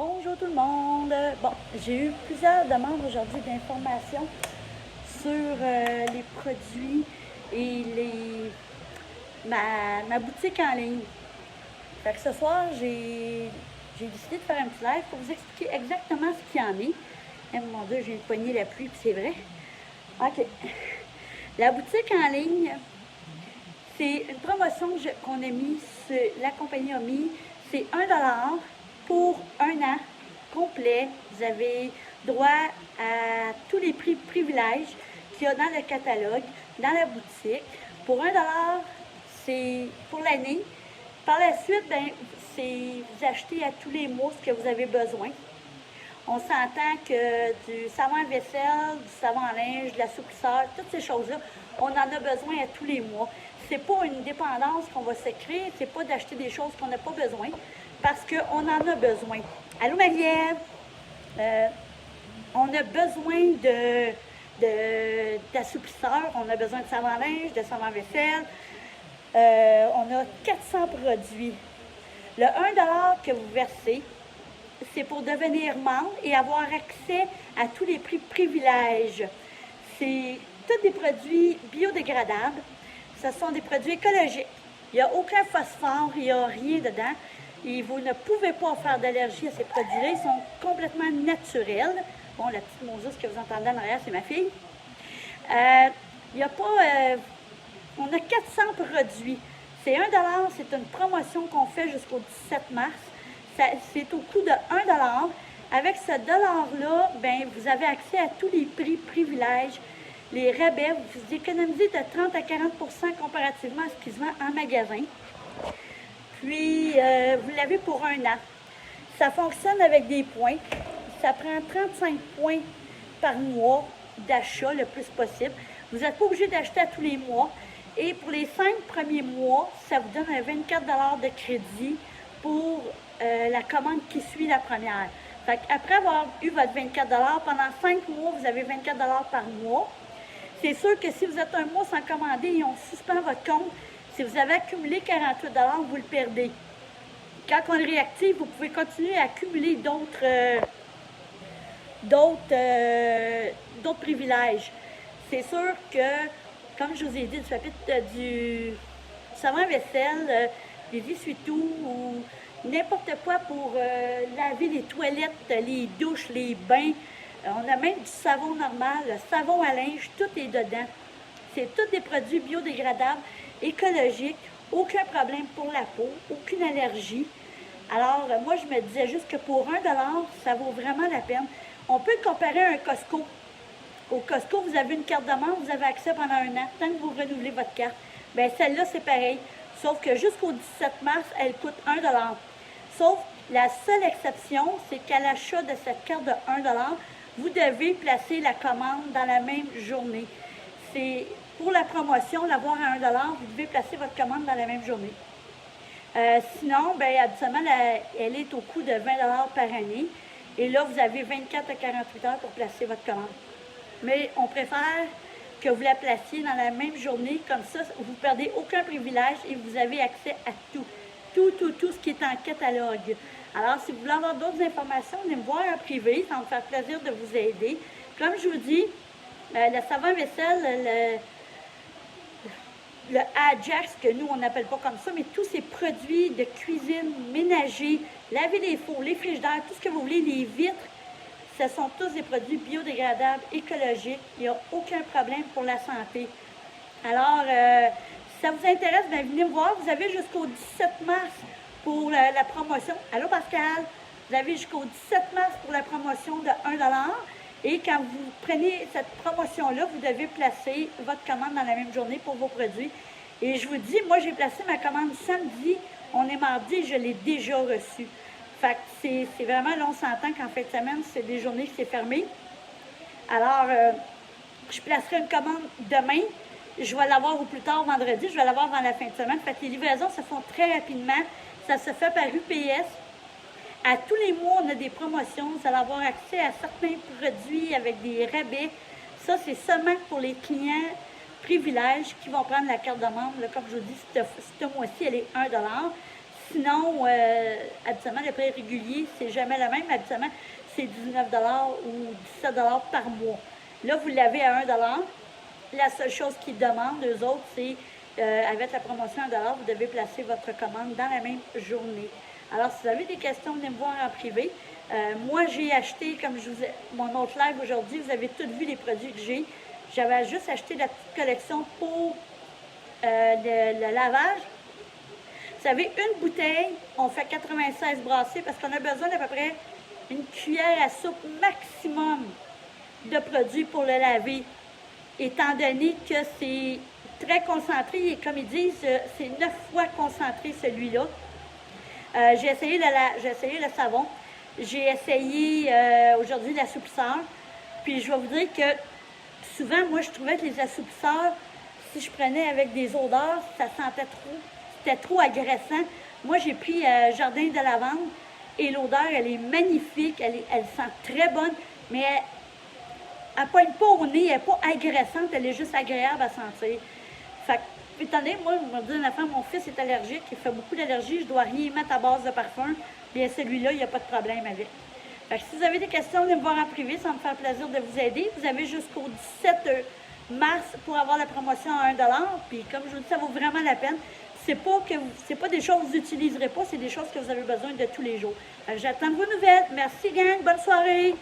Bonjour tout le monde. Bon, j'ai eu plusieurs demandes aujourd'hui d'informations sur les produits et ma boutique en ligne. Fait que ce soir, j'ai décidé de faire un petit live pour vous expliquer exactement ce qu'il y en est. Eh, mon Dieu, j'ai une poignée la pluie, puis c'est vrai. OK. La boutique en ligne, c'est une promotion qu'on a mis, la compagnie a mis, c'est 1$ pour un an complet. Vous avez droit à tous les prix privilèges qu'il y a dans le catalogue, dans la boutique. Pour 1$, c'est pour l'année. Par la suite, vous achetez à tous les mois ce que vous avez besoin. On s'entend que du savon à vaisselle, du savon à linge, de l'assouplisseur, toutes ces choses-là, on en a besoin à tous les mois. C'est pas une dépendance qu'on va se créer, c'est pas d'acheter des choses qu'on n'a pas besoin, parce qu'on en a besoin. Allô Marie-Ève? On a besoin d'assouplisseur, on a besoin de savon à linge, de savon à vaisselle. On a 400 produits. Le 1$ que vous versez, c'est pour devenir membre et avoir accès à tous les prix privilèges. C'est tous des produits biodégradables. Ce sont des produits écologiques. Il n'y a aucun phosphore, il n'y a rien dedans. Et vous ne pouvez pas faire d'allergie à ces produits-là. Ils sont complètement naturels. Bon, la petite Moses que vous entendez en arrière, c'est ma fille. Il n'y a pas... on a 400 produits. C'est 1$, c'est une promotion qu'on fait jusqu'au 17 mars. C'est au coût de 1$. Avec ce dollar-là, vous avez accès à tous les prix privilèges, les rabais. Vous économisez de 30 à 40% comparativement à ce qui se vend en magasin. Puis, vous l'avez pour un an. Ça fonctionne avec des points. Ça prend 35 points par mois d'achat le plus possible. Vous n'êtes pas obligé d'acheter à tous les mois. Et pour les 5 premiers mois, ça vous donne un 24$ de crédit pour la commande qui suit la première. Fait après avoir eu votre 24$, pendant 5 mois, vous avez 24$ par mois. C'est sûr que si vous êtes un mois sans commander et on suspend votre compte, si vous avez accumulé 48$, vous le perdez. Quand on le réactive, vous pouvez continuer à accumuler d'autres privilèges. C'est sûr que, comme je vous ai dit, du chapitre du savon à vaisselle, des essuie-tout ou n'importe quoi pour laver les toilettes, les douches, les bains. On a même du savon normal, le savon à linge, tout est dedans. C'est tous des produits biodégradables, écologiques, aucun problème pour la peau, aucune allergie. Alors, moi, je me disais juste que pour 1$, ça vaut vraiment la peine. On peut le comparer à un Costco. Au Costco, vous avez une carte de membre, vous avez accès pendant un an, tant que vous renouvelez votre carte. Bien, celle-là, c'est pareil. Sauf que jusqu'au 17 mars, elle coûte 1$. Sauf, la seule exception, c'est qu'à l'achat de cette carte de 1$, vous devez placer la commande dans la même journée. C'est pour la promotion, l'avoir à 1$, vous devez placer votre commande dans la même journée. Sinon, habituellement, elle est au coût de 20$ par année. Et là, vous avez 24 à 48 heures pour placer votre commande. Mais on préfère que vous la placiez dans la même journée. Comme ça, vous ne perdez aucun privilège et vous avez accès à tout. Tout ce qui est en catalogue. Alors, si vous voulez avoir d'autres informations, venez me voir en privé. Ça va me faire plaisir de vous aider. Comme je vous dis, le savon à vaisselle, le Ajax, que nous, on n'appelle pas comme ça, mais tous ces produits de cuisine, ménager, laver les fours, les frigidaires, tout ce que vous voulez, les vitres, ce sont tous des produits biodégradables, écologiques. Il n'y a aucun problème pour la santé. Alors, si ça vous intéresse, venez me voir. Vous avez jusqu'au 17 mars pour la promotion. Allô, Pascal? Vous avez jusqu'au 17 mars pour la promotion de 1$. Et quand vous prenez cette promotion-là, vous devez placer votre commande dans la même journée pour vos produits. Et je vous dis, moi, j'ai placé ma commande samedi. On est mardi, je l'ai déjà reçue. Fait que c'est vraiment, là, on s'entend qu'en fin de semaine, c'est des journées qui c'est fermé. Alors, je placerai une commande demain. Je vais l'avoir au plus tard vendredi. Je vais l'avoir dans la fin de semaine. Fait que les livraisons se font très rapidement. Ça se fait par UPS. À tous les mois, on a des promotions. Vous allez avoir accès à certains produits avec des rabais. Ça, c'est seulement pour les clients privilèges qui vont prendre la carte de membre. Là, comme je vous dis, ce mois-ci, elle est 1$. Sinon, habituellement, le prix régulier, c'est jamais le même. Habituellement, c'est 19 ou 17 par mois. Là, vous l'avez à 1 La seule chose qu'ils demandent, eux autres, c'est, avec la promotion à 1 vous devez placer votre commande dans la même journée. Alors, si vous avez des questions, venez me voir en privé. Moi, j'ai acheté, comme je vous ai, mon autre live aujourd'hui, vous avez tous vu les produits que j'ai. J'avais juste acheté la petite collection pour le lavage. Vous savez, une bouteille, on fait 96 brassées parce qu'on a besoin d'à peu près une cuillère à soupe maximum de produits pour le laver. Étant donné que c'est très concentré, et comme ils disent, c'est 9 fois concentré celui-là. J'ai essayé le savon. J'ai essayé aujourd'hui l'assoupisseur. Puis je vais vous dire que souvent, moi, je trouvais que les assoupisseurs, si je prenais avec des odeurs, ça sentait trop. C'était trop agressant. Moi, j'ai pris Jardin de lavande et l'odeur, elle est magnifique. Elle sent très bonne, mais elle ne pointe pas au nez, elle n'est pas agressante, elle est juste agréable à sentir. Fait que, étant donné, moi, je me dis, mon fils est allergique, il fait beaucoup d'allergies, je ne dois rien mettre à base de parfum. Bien, celui-là, il n'y a pas de problème avec. Fait que si vous avez des questions, venez me voir en privé, ça va me faire plaisir de vous aider. Vous avez jusqu'au 17 mars pour avoir la promotion à 1 puis comme je vous dis, ça vaut vraiment la peine. C'est pas des choses que vous n'utiliserez pas, c'est des choses que vous avez besoin de tous les jours. J'attends vos nouvelles. Merci, gang. Bonne soirée.